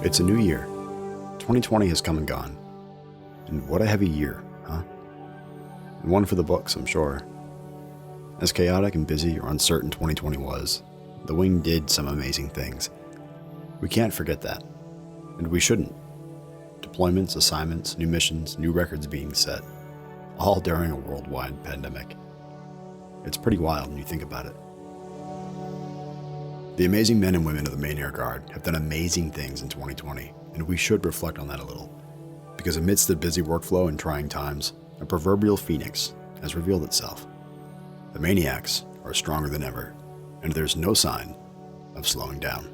It's a new year. 2020 has come and gone. And what a heavy year, huh? And one for the books, I'm sure. As chaotic and busy or uncertain 2020 was, the wing did some amazing things. We can't forget that. And we shouldn't. Deployments, assignments, new missions, new records being set. All during a worldwide pandemic. It's pretty wild when you think about it. The amazing men and women of the Maine Air Guard have done amazing things in 2020, and we should reflect on that a little. Because amidst the busy workflow and trying times, a proverbial phoenix has revealed itself. The Maniacs are stronger than ever, and there's no sign of slowing down.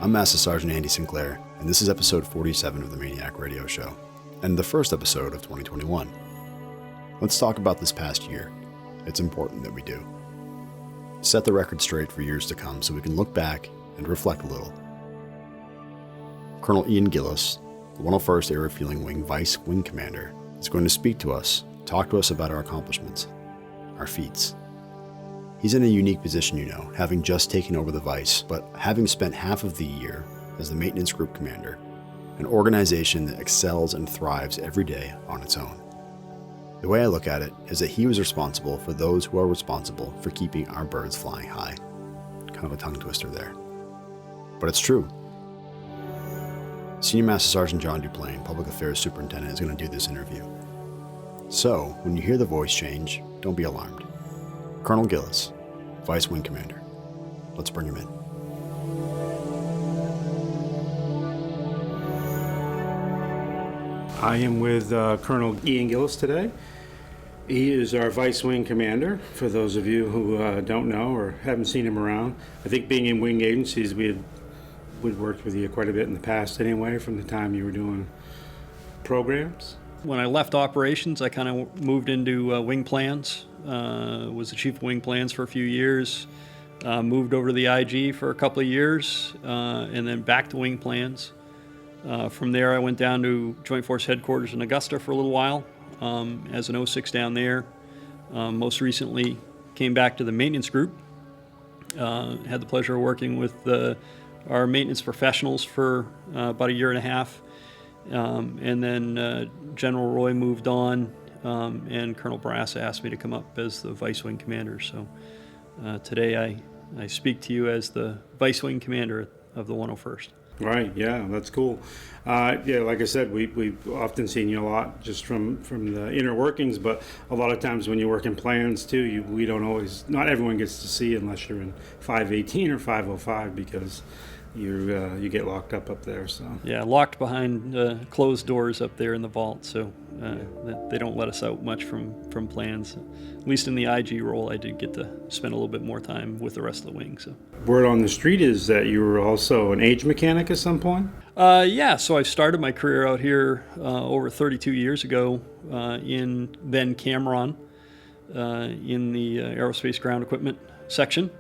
I'm Master Sergeant Andy Sinclair, and this is episode 47 of the Maniac Radio Show, and the first episode of 2021. Let's talk about this past year. It's important that we do. Set the record straight for years to come so we can look back and reflect a little. Colonel Ian Gillis, the 101st Air Refueling Wing Vice Wing Commander, is going to speak to us, talk to us about our accomplishments, our feats. He's in a unique position, having just taken over the Vice, but having spent half of the year as the Maintenance Group Commander, an organization that excels and thrives every day on its own. The way I look at it is that he was responsible for those who are responsible for keeping our birds flying high. Kind of a tongue twister there. But it's true. Senior Master Sergeant John Duplain, Public Affairs Superintendent, is going to do this interview. So, when you hear the voice change, don't be alarmed. Colonel Gillis, Vice Wing Commander. Let's bring him in. I am with Colonel Ian Gillis today. He is our Vice Wing Commander, for those of you who don't know or haven't seen him around. I think being in wing agencies, we'd worked with you quite a bit in the past anyway, from the time you were doing programs. When I left operations, I kind of moved into wing plans. Was the chief of wing plans for a few years. Moved over to the IG for a couple of years, and then back to wing plans. From there, I went down to Joint Force Headquarters in Augusta for a little while as an 06 down there. Most recently, came back to the maintenance group. Had the pleasure of working with our maintenance professionals for about a year and a half. And then General Roy moved on, and Colonel Brass asked me to come up as the Vice Wing Commander. So today I speak to you as the Vice Wing Commander of the 101st. Right, yeah, that's cool. Yeah, like I said, we've often seen you a lot just from the inner workings, but a lot of times when you work in plans too, not everyone gets to see unless you're in 518 or 505 because you get locked up there. So yeah, locked behind closed doors up there in the vault, so they don't let us out much from plans. At least in the IG role, I did get to spend a little bit more time with the rest of the wing. So word on the street is that you were also an age mechanic at some point? Yeah, so I started my career out here over 32 years ago in then Cameron in the aerospace ground equipment section.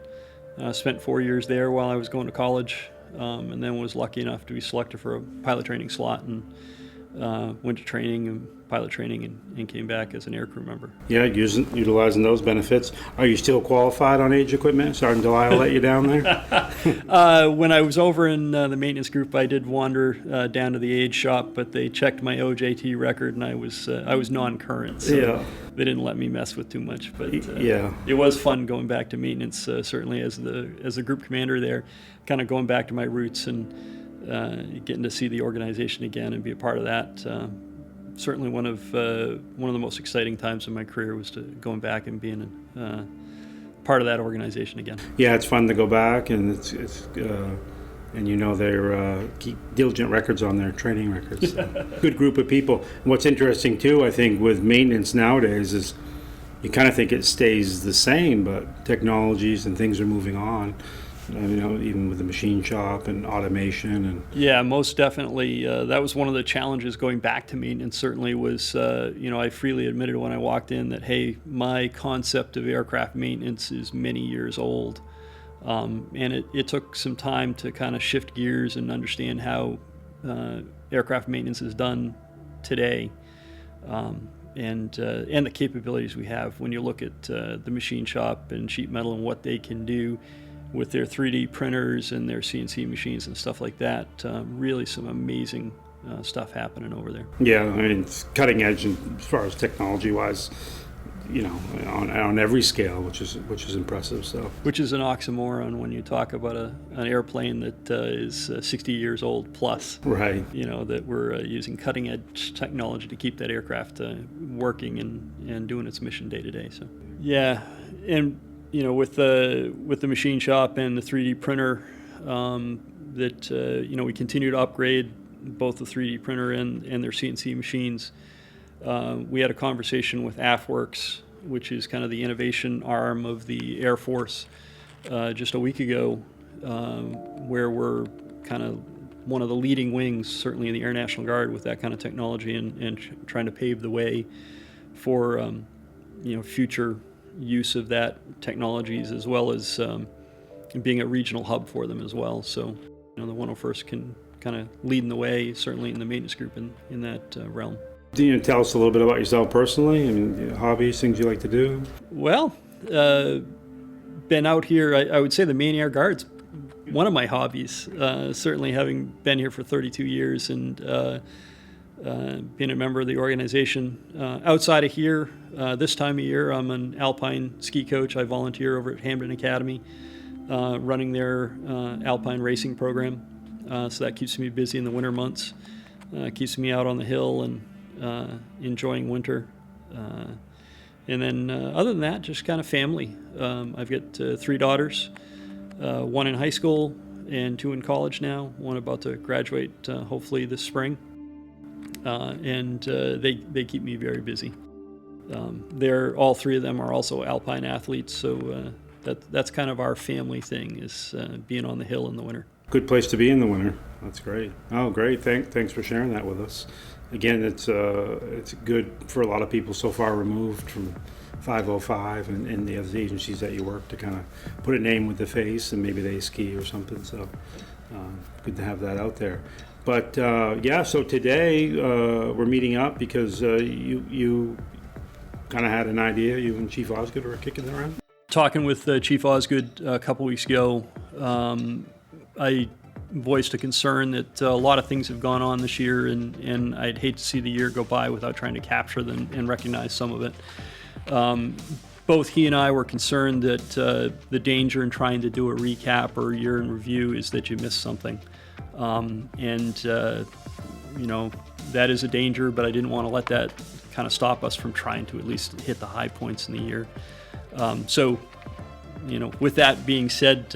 Spent 4 years there while I was going to college. And then was lucky enough to be selected for a pilot training slot and went to training and pilot training and came back as an aircrew member. Yeah, utilizing those benefits. Are you still qualified on age equipment? Sergeant Delisle let you down there? When I was over in the maintenance group, I did wander down to the age shop, but they checked my OJT record and I was non-current, so yeah. They didn't let me mess with too much. But yeah, it was fun going back to maintenance, certainly as the group commander there, kind of going back to my roots and getting to see the organization again and be a part of that. Certainly one of the most exciting times in my career was going back and being part of that organization again. Yeah, it's fun to go back, and it's and they're keep diligent records on their training records. Good group of people. And what's interesting too, I think, with maintenance nowadays is you kind of think it stays the same, but technologies and things are moving on. Even with the machine shop and automation and yeah, most definitely. That was one of the challenges going back to maintenance. Certainly was. I freely admitted when I walked in that hey, my concept of aircraft maintenance is many years old, and it took some time to kind of shift gears and understand how aircraft maintenance is done today. and the capabilities we have. When you look at the machine shop and sheet metal and what they can do with their 3D printers and their CNC machines and stuff like that, really some amazing stuff happening over there. Yeah, I mean, it's cutting edge as far as technology-wise, on every scale, which is impressive. So, which is an oxymoron when you talk about an airplane that is 60 years old plus. Right. That we're using cutting edge technology to keep that aircraft working and doing its mission day to day. So, yeah, and with the machine shop and the 3D printer, we continue to upgrade both the 3D printer and their CNC machines. We had a conversation with AFWERX, which is kind of the innovation arm of the Air Force, just a week ago, where we're kind of one of the leading wings, certainly in the Air National Guard, with that kind of technology and trying to pave the way for future use of that technologies, as well as being a regional hub for them as well. So the 101st can kind of leading the way, certainly in the maintenance group in that realm. Do you tell us a little bit about yourself personally? I mean, hobbies, things you like to do? Well, been out here, I would say the Maine Air Guard's one of my hobbies, certainly having been here for 32 years and being a member of the organization. Outside of here, this time of year, I'm an alpine ski coach. I volunteer over at Hamden Academy, running their alpine racing program. So that keeps me busy in the winter months, keeps me out on the hill and enjoying winter. And then other than that, just kind of family. I've got 3 daughters, one in high school and 2 in college now, one about to graduate hopefully this spring. And they keep me very busy. All 3 of them are also alpine athletes, so that's kind of our family thing, is being on the hill in the winter. Good place to be in the winter. That's great. Oh, great. Thanks for sharing that with us. Again, it's good for a lot of people so far removed from 505 and the other agencies that you work to kind of put a name with the face, and maybe they ski or something. So good to have that out there. But so today we're meeting up because you kind of had an idea. You and Chief Osgood were kicking it around. Talking with Chief Osgood a couple weeks ago, I voiced a concern that a lot of things have gone on this year, and I'd hate to see the year go by without trying to capture them and recognize some of it. Both he and I were concerned that the danger in trying to do a recap or year in review is that you miss something. That is a danger, but I didn't want to let that kind of stop us from trying to at least hit the high points in the year. With that being said,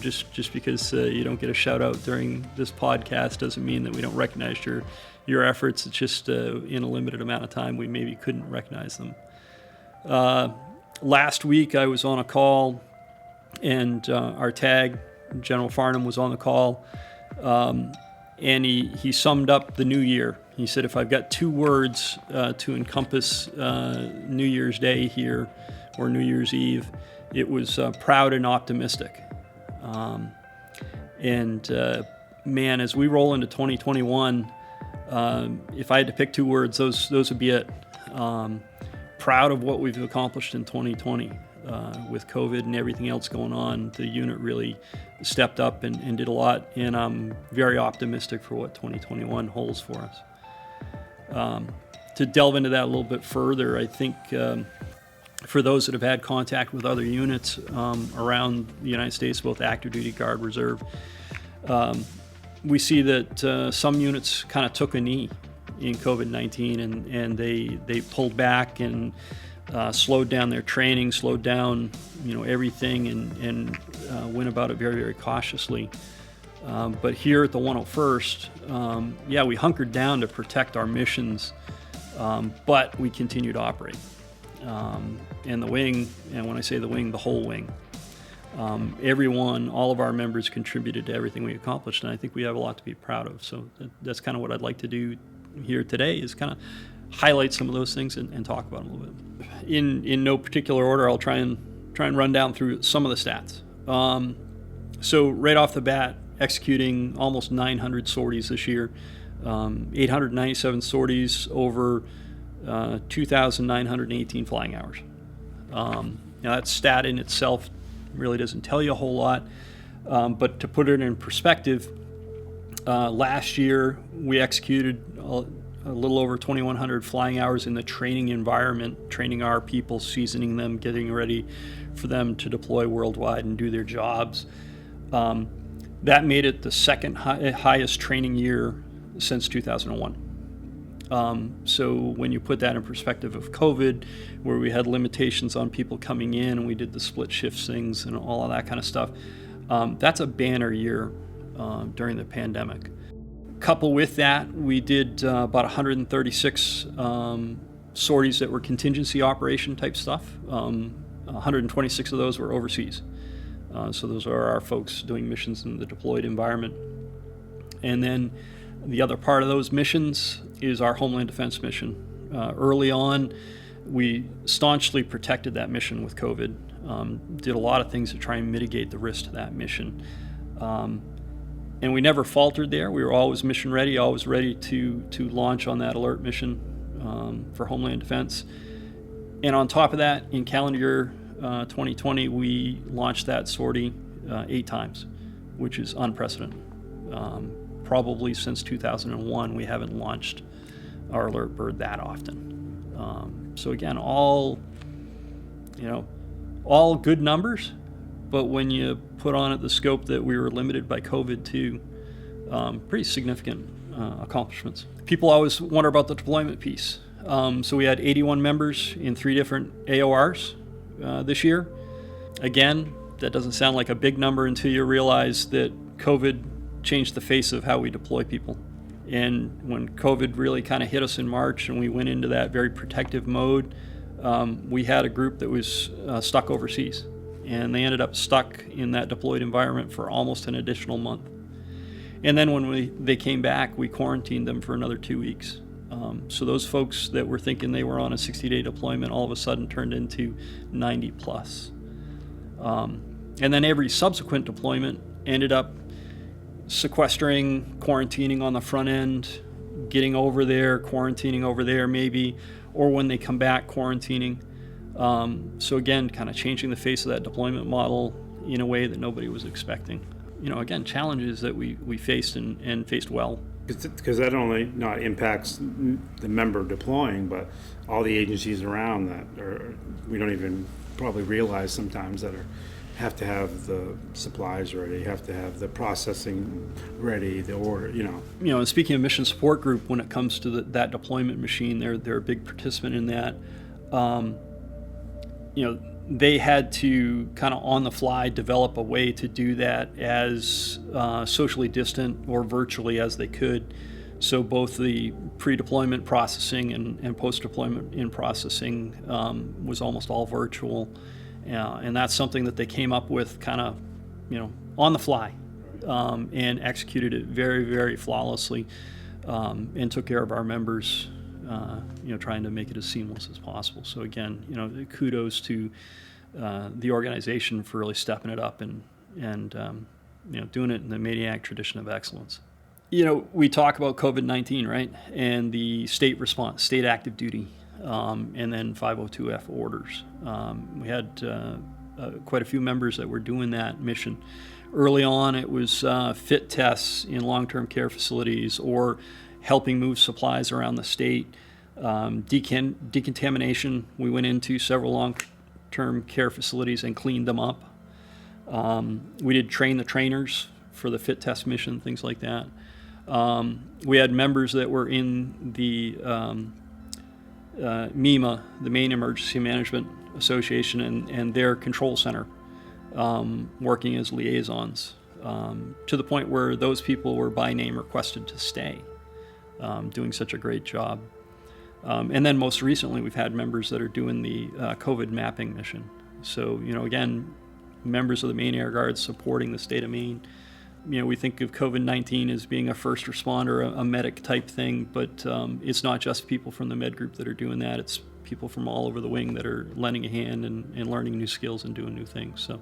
just because you don't get a shout out during this podcast doesn't mean that we don't recognize your efforts. It's just in a limited amount of time we maybe couldn't recognize them. Last week I was on a call, and our TAG, General Farnham, was on the call, and he summed up the new year. He said, if I've got 2 words to encompass New Year's Day here, or New Year's Eve, it was proud and optimistic. Man, as we roll into 2021, if I had to pick 2 words, those would be it. Proud of what we've accomplished in 2020. With COVID and everything else going on, the unit really stepped up and did a lot, and I'm very optimistic for what 2021 holds for us. To delve into that a little bit further, I think for those that have had contact with other units around the United States, both active duty, Guard, Reserve, we see that some units kind of took a knee in COVID-19, and they pulled back and slowed down their training, slowed down everything, and went about it very, very cautiously. But here at the 101st, we hunkered down to protect our missions, but we continue to operate. And the wing, and when I say the wing, the whole wing, everyone, all of our members contributed to everything we accomplished, and I think we have a lot to be proud of. So that's kind of what I'd like to do here today, is kind of highlight some of those things and talk about them a little bit. In no particular order, I'll try and run down through some of the stats. So right off the bat, executing almost 900 sorties this year, 897 sorties over 2,918 flying hours. Now that stat in itself really doesn't tell you a whole lot, but to put it in perspective, last year we executed a little over 2,100 flying hours in the training environment, training our people, seasoning them, getting ready for them to deploy worldwide and do their jobs. That made it the second highest training year since 2001. So when you put that in perspective of COVID, where we had limitations on people coming in and we did the split shift things and all of that kind of stuff, that's a banner year during the pandemic. Coupled with that, we did about 136 sorties that were contingency operation type stuff. 126 of those were overseas. So those are our folks doing missions in the deployed environment. And then the other part of those missions is our Homeland Defense mission. Early on, we staunchly protected that mission with COVID, did a lot of things to try and mitigate the risk to that mission. And we never faltered there. We were always mission ready, always ready to launch on that alert mission for Homeland Defense. And on top of that, in calendar year 2020, we launched that sortie 8 times, which is unprecedented. Probably since 2001, we haven't launched our alert bird that often. So again, all good numbers, but when you put on it the scope that we were limited by COVID too, pretty significant accomplishments. People always wonder about the deployment piece. So we had 81 members in 3 different AORs this year. Again, that doesn't sound like a big number until you realize that COVID changed the face of how we deploy people. And when COVID really kind of hit us in March and we went into that very protective mode, we had a group that was stuck overseas. And they ended up stuck in that deployed environment for almost an additional month. And then when they came back, we quarantined them for another 2 weeks. So those folks that were thinking they were on a 60-day deployment all of a sudden turned into 90 plus. And then every subsequent deployment ended up sequestering, quarantining on the front end, getting over there, quarantining over there maybe, or when they come back, quarantining. So again, kind of changing the face of that deployment model in a way that nobody was expecting. Again, challenges that we faced and faced well. Because that only not impacts the member deploying, but all the agencies around that we don't even probably realize sometimes that have to have the supplies ready, have to have the processing ready, the order, And speaking of mission support group, when it comes to that deployment machine, they're a big participant in that. They had to kind of on the fly develop a way to do that as socially distant or virtually as they could. So both the pre-deployment processing and post-deployment in processing was almost all virtual. And that's something that they came up with kind of, on the fly and executed it very, very flawlessly and took care of our members, trying to make it as seamless as possible. So again, kudos to the organization for really stepping it up and doing it in the Maniac tradition of excellence. We talk about COVID-19, right? And the state response, state active duty, and then 502F orders. We had quite a few members that were doing that mission. Early on, it was fit tests in long-term care facilities or helping move supplies around the state. Decontamination, we went into several long-term care facilities and cleaned them up. We did train the trainers for the fit test mission, things like that. We had members that were in the MEMA, the Maine Emergency Management Association, and their control center, working as liaisons, to the point where those people were by name requested to stay, doing such a great job. And then most recently, we've had members that are doing the COVID mapping mission. So, again, members of the Maine Air Guard supporting the state of Maine. We think of COVID-19 as being a first responder, a medic type thing, but it's not just people from the med group that are doing that. It's people from all over the wing that are lending a hand and learning new skills and doing new things. So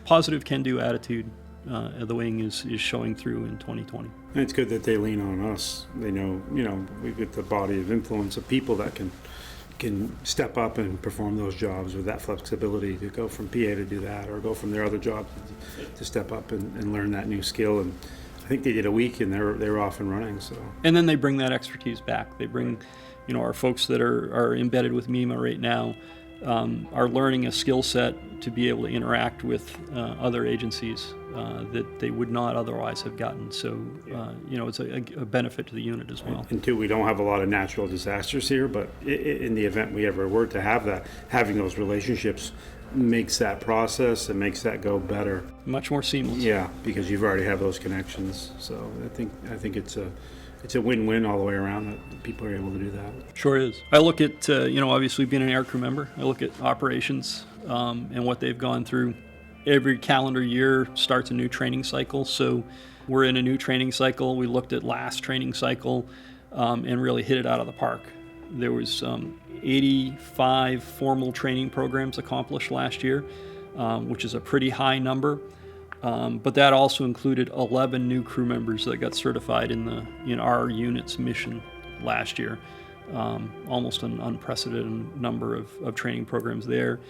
positive can-do attitude of the wing is showing through in 2020. And it's good that they lean on us. They know, we've got the body of influence of people that can step up and perform those jobs with that flexibility to go from PA to do that, or go from their other job to step up and learn that new skill. And I think they did a week and they were off and running. So. And then they bring that expertise back. They bring, our folks that are embedded with MEMA right now are learning a skill set to be able to interact with other agencies that they would not otherwise have gotten. So, it's a benefit to the unit as well. And two, we don't have a lot of natural disasters here, but in the event we ever were to have that, having those relationships makes that process and makes that go better. Much more seamless. Yeah, because you've already have those connections. So I think it's a win-win all the way around that people are able to do that. Sure is. I look at, obviously being an air crew member, I look at operations and what they've gone through. Every calendar year starts a new training cycle. So we're in a new training cycle. We looked at last training cycle and really hit it out of the park. There was 85 formal training programs accomplished last year, which is a pretty high number. But that also included 11 new crew members that got certified in our unit's mission last year. Almost an unprecedented number of training programs there.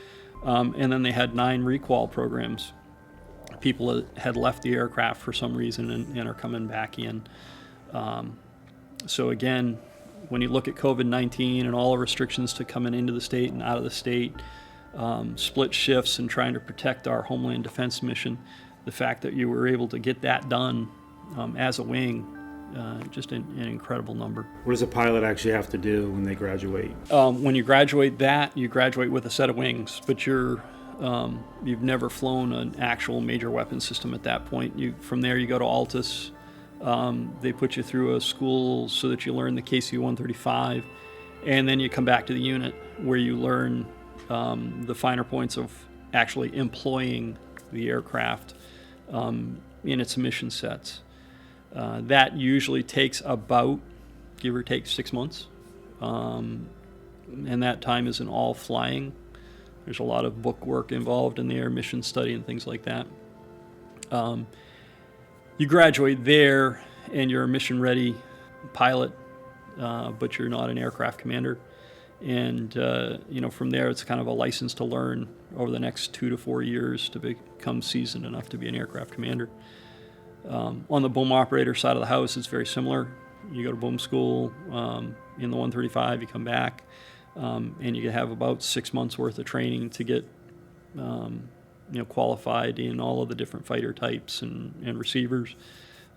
And then they had 9 requal programs. People that had left the aircraft for some reason and are coming back in. So again, when you look at COVID-19 and all the restrictions to coming into the state and out of the state, split shifts and trying to protect our Homeland Defense mission, the fact that you were able to get that done as a wing, just an incredible number. What does a pilot actually have to do when they graduate? When you graduate you graduate with a set of wings, but you've never flown an actual major weapon system at that point. From there you go to Altus. They put you through a school so that you learn the KC-135, and then you come back to the unit where you learn the finer points of actually employing the aircraft in its mission sets. That usually takes about, give or take, 6 months, and that time isn't all flying. There's a lot of book work involved in there, mission study and things like that. You graduate there and you're a mission-ready pilot, but you're not an aircraft commander. And, from there it's kind of a license to learn over the next 2 to 4 years to become seasoned enough to be an aircraft commander. On the boom operator side of the house, it's very similar. You go to boom school in the 135, you come back, and you have about 6 months worth of training to get qualified in all of the different fighter types and receivers.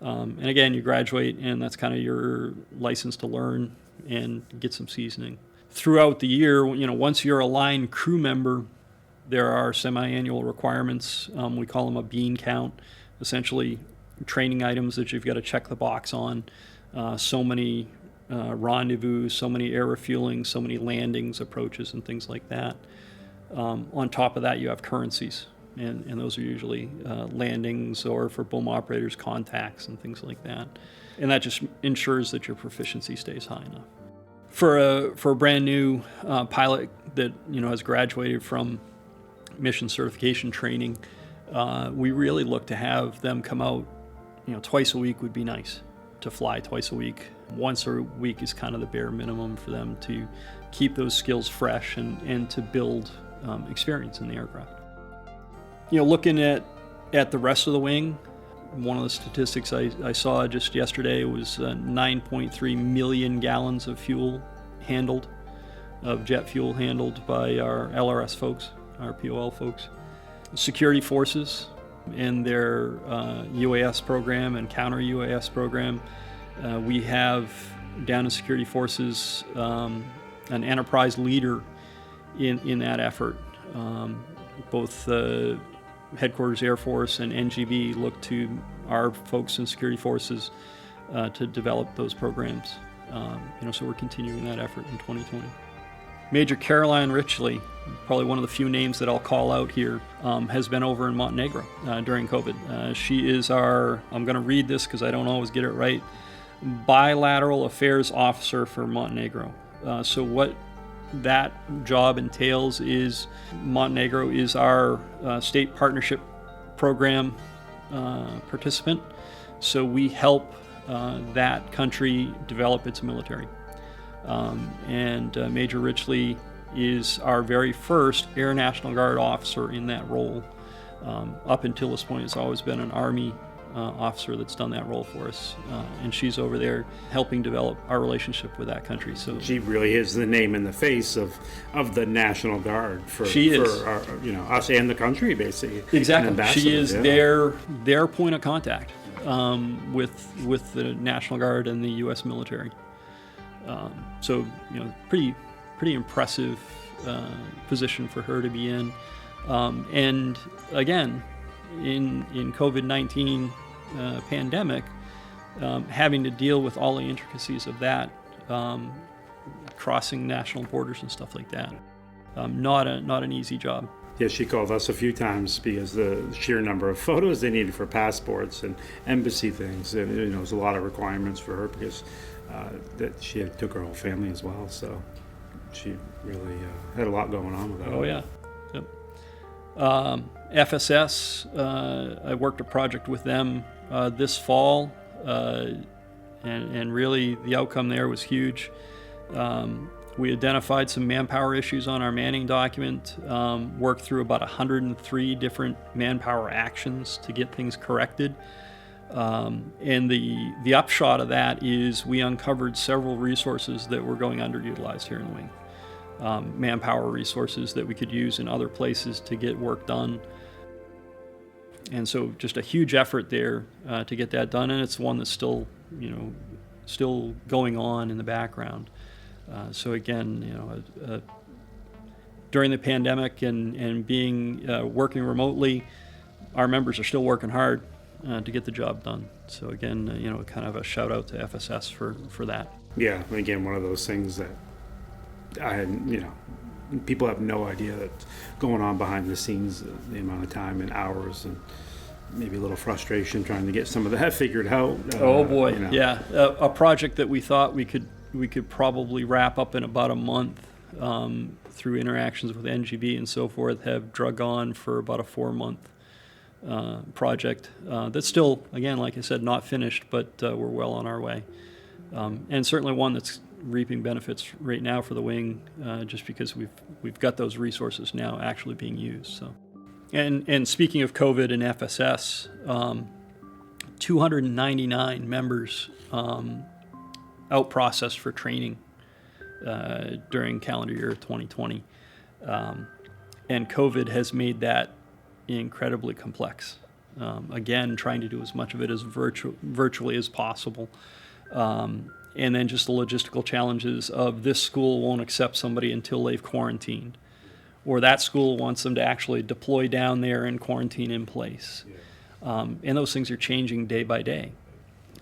And again, you graduate, and that's kind of your license to learn and get some seasoning. Throughout the year, once you're a line crew member, there are semi-annual requirements. We call them a bean count, essentially training items that you've got to check the box on. So many rendezvous, so many air refueling, so many landings, approaches, and things like that. On top of that, you have currencies, and those are usually landings, or for boom operators, contacts and things like that. And that just ensures that your proficiency stays high enough. For a brand new pilot that has graduated from mission certification training, we really look to have them come out. Twice a week would be nice to fly twice a week. Once a week is kind of the bare minimum for them to keep those skills fresh and to build experience in the aircraft. Looking at the rest of the wing, one of the statistics I saw just yesterday was 9.3 million gallons of fuel handled, of jet fuel handled by our LRS folks, our POL folks. Security forces in their UAS program and counter UAS program, we have down in security forces an enterprise leader in that effort. Both Headquarters Air Force and NGV look to our folks in security forces to develop those programs. So we're continuing that effort in 2020. Major Caroline Richley, probably one of the few names that I'll call out here, has been over in Montenegro during COVID. She is our, I'm going to read this because I don't always get it right, Bilateral Affairs Officer for Montenegro. So what that job entails is Montenegro is our state partnership program participant. So we help that country develop its military. And Major Richley is our very first Air National Guard officer in that role. Up until this point, it's always been an Army officer that's done that role for us, and she's over there helping develop our relationship with that country. So she really is the name and the face of the National Guard for our, us and the country, basically. Exactly, she is their point of contact with the National Guard and the U.S. military. So pretty impressive position for her to be in, and again, in COVID-19 pandemic, having to deal with all the intricacies of that, crossing national borders and stuff like that. Not an easy job. Yeah, she called us a few times because the sheer number of photos they needed for passports and embassy things, and it was a lot of requirements for her because that she took her whole family as well. So she really had a lot going on with that. Oh yeah. Yep. FSS, I worked a project with them this fall, and really the outcome there was huge. We identified some manpower issues on our manning document, worked through about 103 different manpower actions to get things corrected. And the upshot of that is we uncovered several resources that were going underutilized here in the wing. Manpower resources that we could use in other places to get work done. And so just a huge effort there to get that done, and it's one that's still going on in the background. So again, during the pandemic and being working remotely, our members are still working hard to get the job done. So again, kind of a shout out to FSS for that. Yeah, again, one of those things that I had, people have no idea that's going on behind the scenes, the amount of time and hours and maybe a little frustration trying to get some of that figured out. Oh boy, yeah. A project that we thought we could probably wrap up in about a month through interactions with NGB and so forth have drug on for about a 4-month project. That's still, again, like I said, not finished, but we're well on our way. And certainly one that's reaping benefits right now for the wing, just because we've got those resources now actually being used. So, and speaking of COVID and FSS, 299 members out processed for training during calendar year 2020, and COVID has made that incredibly complex. Again, trying to do as much of it as virtually as possible. And then just the logistical challenges of this school won't accept somebody until they've quarantined, or that school wants them to actually deploy down there and quarantine in place. And those things are changing day by day.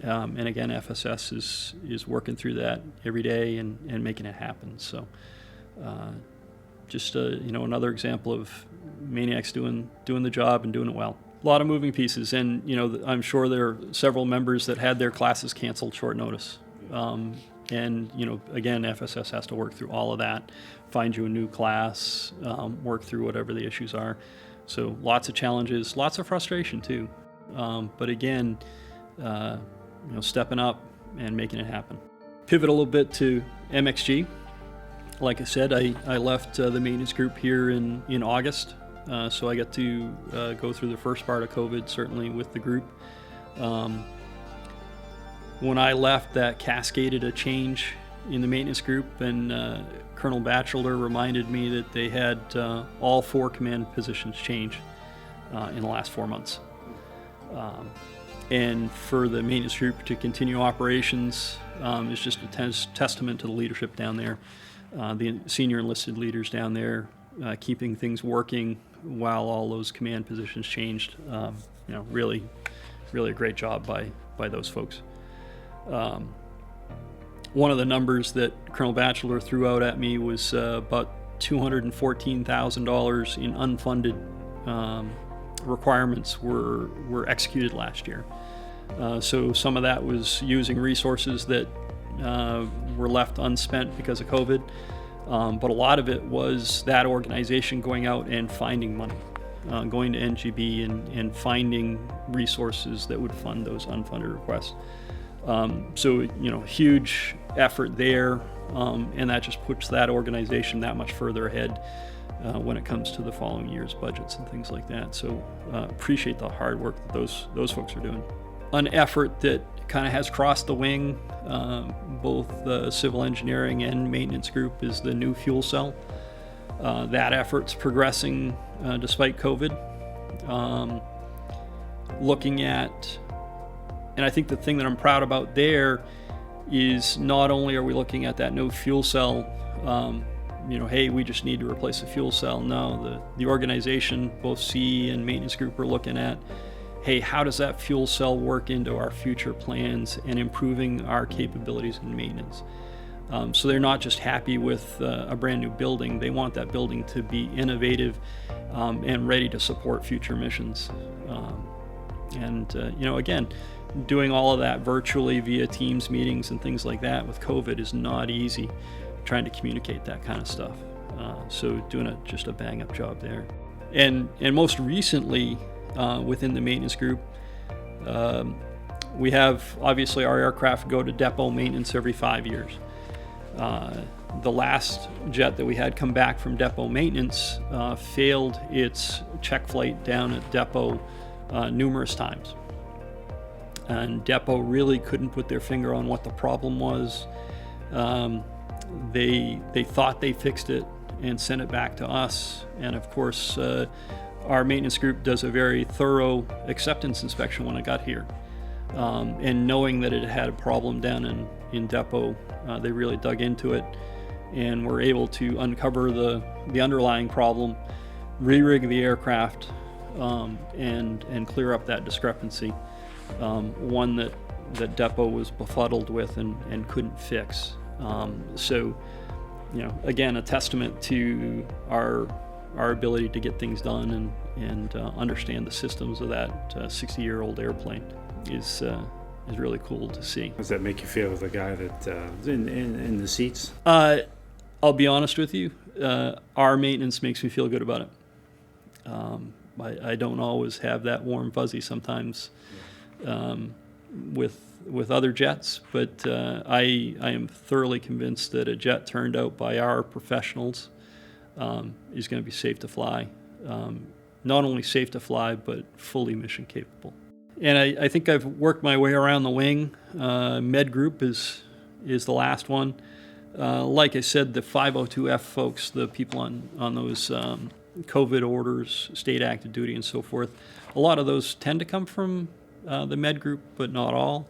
And again, FSS is working through that every day and making it happen. So just another example of Maniacs doing the job and doing it well. A lot of moving pieces, and I'm sure there are several members that had their classes canceled short notice. And again, FSS has to work through all of that, find you a new class, work through whatever the issues are. So lots of challenges, lots of frustration too. But again, stepping up and making it happen. Pivot a little bit to MXG. Like I said, I left the maintenance group here in August, so I got to go through the first part of COVID, certainly with the group. When I left, that cascaded a change in the maintenance group, and Colonel Batchelder reminded me that they had all 4 command positions change in the last 4 months. And for the maintenance group to continue operations is just a testament to the leadership down there, the senior enlisted leaders down there, keeping things working while all those command positions changed. Really a great job by those folks. One of the numbers that Colonel Batchelder threw out at me was about $214,000 in unfunded requirements were executed last year. So some of that was using resources that were left unspent because of COVID, but a lot of it was that organization going out and finding money going to NGB and finding resources that would fund those unfunded requests. So, huge effort there, and that just puts that organization that much further ahead when it comes to the following year's budgets and things like that. So appreciate the hard work that those folks are doing. An effort that kind of has crossed the wing, both the civil engineering and maintenance group, is the new fuel cell. That effort's progressing despite COVID. Looking at, and I think the thing that I'm proud about there is not only are we looking at that no fuel cell, hey, we just need to replace the fuel cell. No, the organization, both CE and maintenance group, are looking at, hey, how does that fuel cell work into our future plans and improving our capabilities in maintenance? So they're not just happy with a brand new building. They want that building to be innovative and ready to support future missions. Again, doing all of that virtually via Teams meetings and things like that with COVID is not easy, trying to communicate that kind of stuff. So doing just a bang-up job there. And most recently, within the maintenance group, we have obviously our aircraft go to depot maintenance every 5 years. The last jet that we had come back from depot maintenance failed its check flight down at depot numerous times. And depot really couldn't put their finger on what the problem was. They thought they fixed it and sent it back to us. And of course, our maintenance group does a very thorough acceptance inspection when it got here. And knowing that it had a problem down in depot, they really dug into it and were able to uncover the underlying problem, re-rig the aircraft, and clear up that discrepancy. One that depot was befuddled with and couldn't fix. So, again, a testament to our ability to get things done and understand the systems of that 60-year-old airplane is really cool to see. How does that make you feel as a guy that's in the seats? I'll be honest with you, our maintenance makes me feel good about it. I don't always have that warm fuzzy sometimes with other jets, but I am thoroughly convinced that a jet turned out by our professionals is going to be safe to fly. Not only safe to fly, but fully mission capable. And I think I've worked my way around the wing. Med Group is the last one. Like I said, the 502F folks, the people on those COVID orders, state active duty and so forth, a lot of those tend to come from the Med Group, but not all.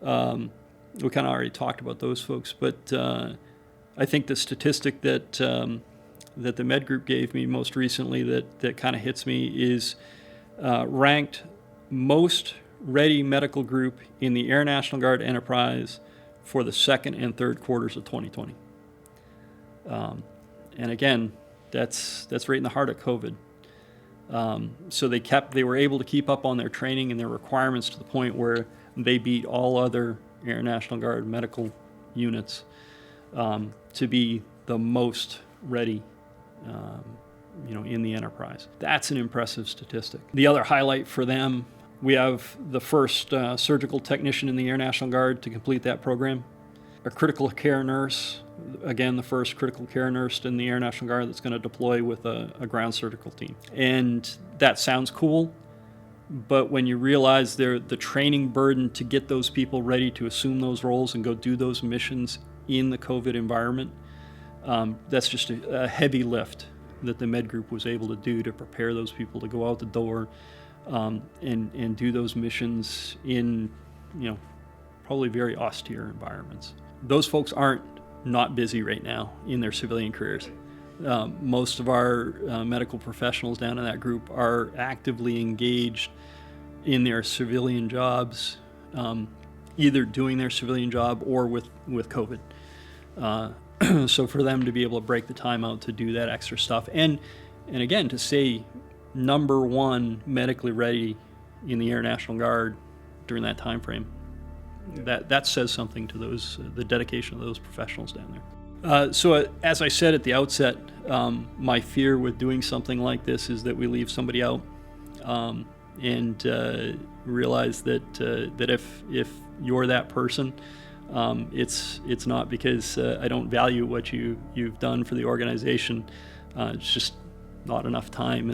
We kind of already talked about those folks, but I think the statistic that the Med Group gave me most recently that kind of hits me is ranked most ready medical group in the Air National Guard enterprise for the second and third quarters of 2020. And again, that's right in the heart of COVID. So they were able to keep up on their training and their requirements to the point where they beat all other Air National Guard medical units to be the most ready in the enterprise. That's an impressive statistic. The other highlight for them, we have the first surgical technician in the Air National Guard to complete that program. A critical care nurse, again, the first critical care nurse in the Air National Guard that's going to deploy with a ground surgical team. And that sounds cool, but when you realize the training burden to get those people ready to assume those roles and go do those missions in the COVID environment, that's just a heavy lift that the Med Group was able to do to prepare those people to go out the door and do those missions in, probably very austere environments. Those folks aren't not busy right now in their civilian careers. Most of our medical professionals down in that group are actively engaged in their civilian jobs, either doing their civilian job or with COVID. So for them to be able to break the time out to do that extra stuff, and again, to say number one medically ready in the Air National Guard during that time frame, that says something to the dedication of those professionals down there. As I said at the outset, my fear with doing something like this is that we leave somebody out, and realize that if you're that person, it's not because I don't value what you've done for the organization. It's just not enough time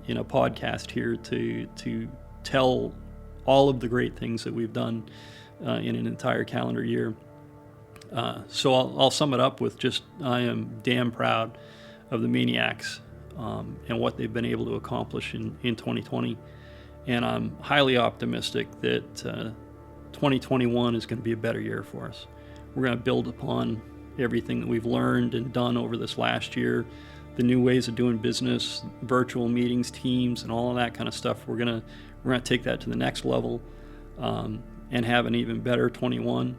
in a podcast here to tell all of the great things that we've done in an entire calendar year. So I'll sum it up with just I am damn proud of the Maniacs and what they've been able to accomplish in 2020. And I'm highly optimistic that 2021 is going to be a better year for us. We're going to build upon everything that we've learned and done over this last year, the new ways of doing business, virtual meetings, teams, and all of that kind of stuff. We're going to take that to the next level and have an even better 21.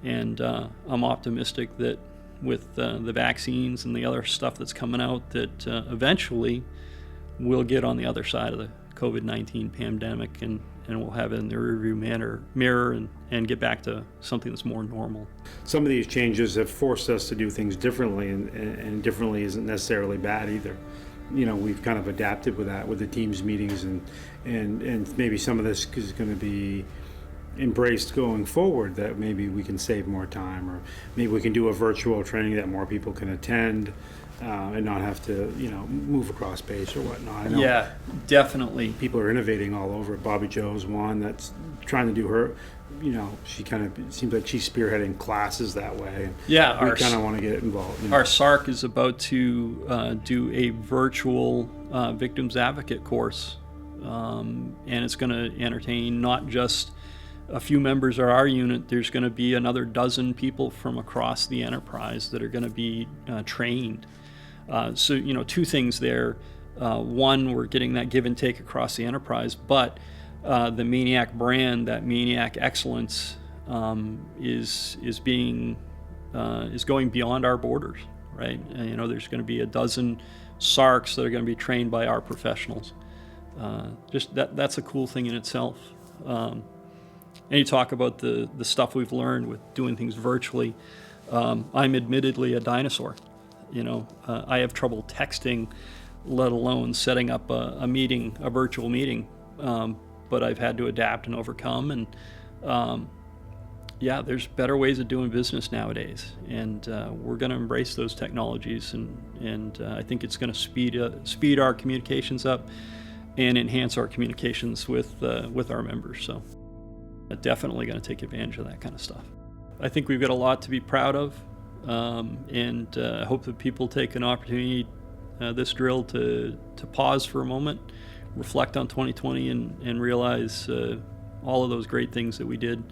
And I'm optimistic that with the vaccines and the other stuff that's coming out, that eventually we'll get on the other side of the COVID-19 pandemic and we'll have it in the rearview mirror and get back to something that's more normal. Some of these changes have forced us to do things differently, and differently isn't necessarily bad either. We've kind of adapted with that, with the teams meetings, and maybe some of this is going to be embraced going forward, that maybe we can save more time, or maybe we can do a virtual training that more people can attend and not have to move across space or whatnot. I know yeah, definitely. People are innovating all over. Bobby Joe's one that's trying to do her, she kind of seems like she's spearheading classes that way. Yeah, we kind of want to get involved. Our SARC is about to do a virtual victims advocate course, and it's going to entertain not just a few members of our unit. There's going to be another dozen people from across the enterprise that are going to be trained. So, two things there. One, we're getting that give and take across the enterprise, but the Maniac brand, that Maniac excellence, is going beyond our borders, right? And, there's going to be a dozen SARCs that are going to be trained by our professionals. Just that's a cool thing in itself. And you talk about the stuff we've learned with doing things virtually. I'm admittedly a dinosaur. I have trouble texting, let alone setting up a virtual meeting. But I've had to adapt and overcome. And there's better ways of doing business nowadays. And we're going to embrace those technologies. And I think it's going to speed our communications up and enhance our communications with our members. So definitely going to take advantage of that kind of stuff. I think we've got a lot to be proud of, and I hope that people take an opportunity this drill to pause for a moment, reflect on 2020, and realize all of those great things that we did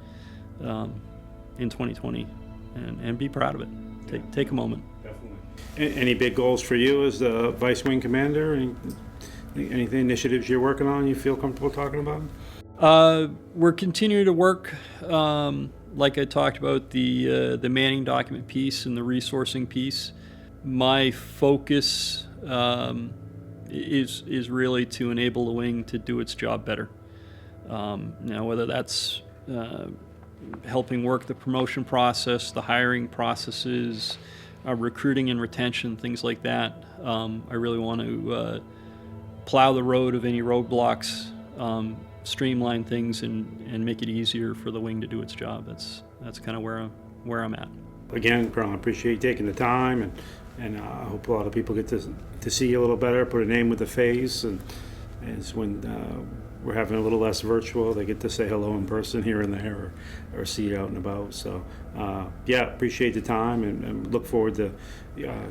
in 2020, and be proud of it. Take a moment. Definitely. Any big goals for you as the Vice Wing Commander? Any initiatives you're working on you feel comfortable talking about? We're continuing to work, like I talked about, the manning document piece and the resourcing piece. My focus is really to enable the wing to do its job better. Now, whether that's helping work the promotion process, the hiring processes, recruiting and retention, things like that. I really want to plow the road of any roadblocks, streamline things, and make it easier for the wing to do its job. That's kind of where I'm at. Again, Colonel, I appreciate you taking the time, and I hope a lot of people get to see you a little better, put a name with the face, and it's when we're having a little less virtual, they get to say hello in person here and there, or see you out and about. So appreciate the time, and look forward to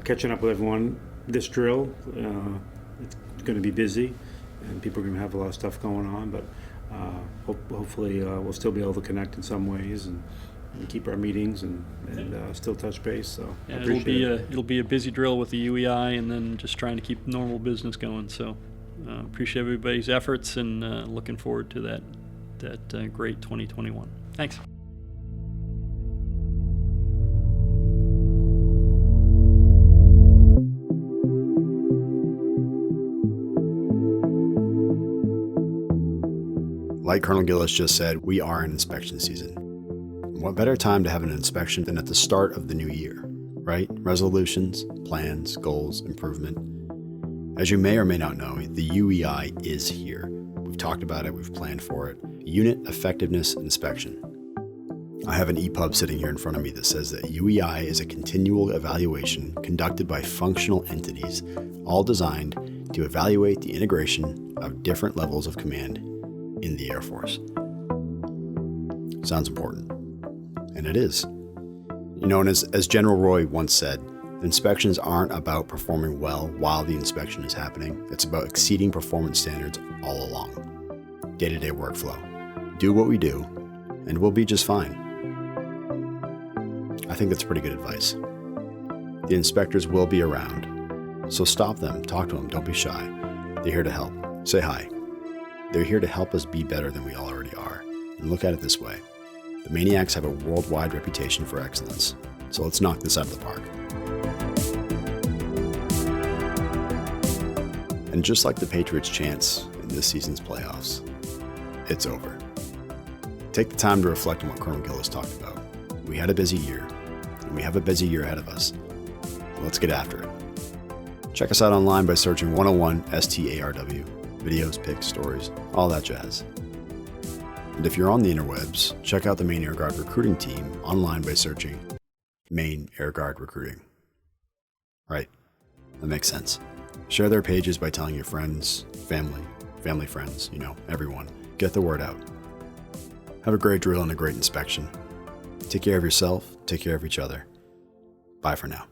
catching up with everyone. This drill, it's going to be busy, and people are going to have a lot of stuff going on, but hopefully we'll still be able to connect in some ways and keep our meetings and still touch base. So yeah, it'll be a busy drill with the UEI, and then just trying to keep normal business going. So appreciate everybody's efforts, and looking forward to that great 2021. Thanks. Like Colonel Gillis just said, we are in inspection season. What better time to have an inspection than at the start of the new year? right? Resolutions, plans, goals, improvement. As you may or may not know, the UEI is here. We've talked about it, we've planned for it. Unit Effectiveness Inspection. I have an EPUB sitting here in front of me that says that UEI is a continual evaluation conducted by functional entities, all designed to evaluate the integration of different levels of command in the Air Force. Sounds important. And it is. You know, and as General Roy once said, inspections aren't about performing well while the inspection is happening. It's about exceeding performance standards all along. Day-to-day workflow. Do what we do, and we'll be just fine. I think that's pretty good advice. The inspectors will be around, so stop them, talk to them, don't be shy. They're here to help. Say hi. They're here to help us be better than we already are. And look at it this way. The Maniacs have a worldwide reputation for excellence, so let's knock this out of the park. And just like the Patriots' chance in this season's playoffs, it's over. Take the time to reflect on what Colonel Gillis talked about. We had a busy year, and we have a busy year ahead of us. Let's get after it. Check us out online by searching 101 STARW. Videos, pics, stories, all that jazz. And if you're on the interwebs, check out the Maine Air Guard recruiting team online by searching Maine Air Guard Recruiting. Right, that makes sense. Share their pages by telling your friends, family friends, everyone. Get the word out. Have a great drill and a great inspection. Take care of yourself, take care of each other. Bye for now.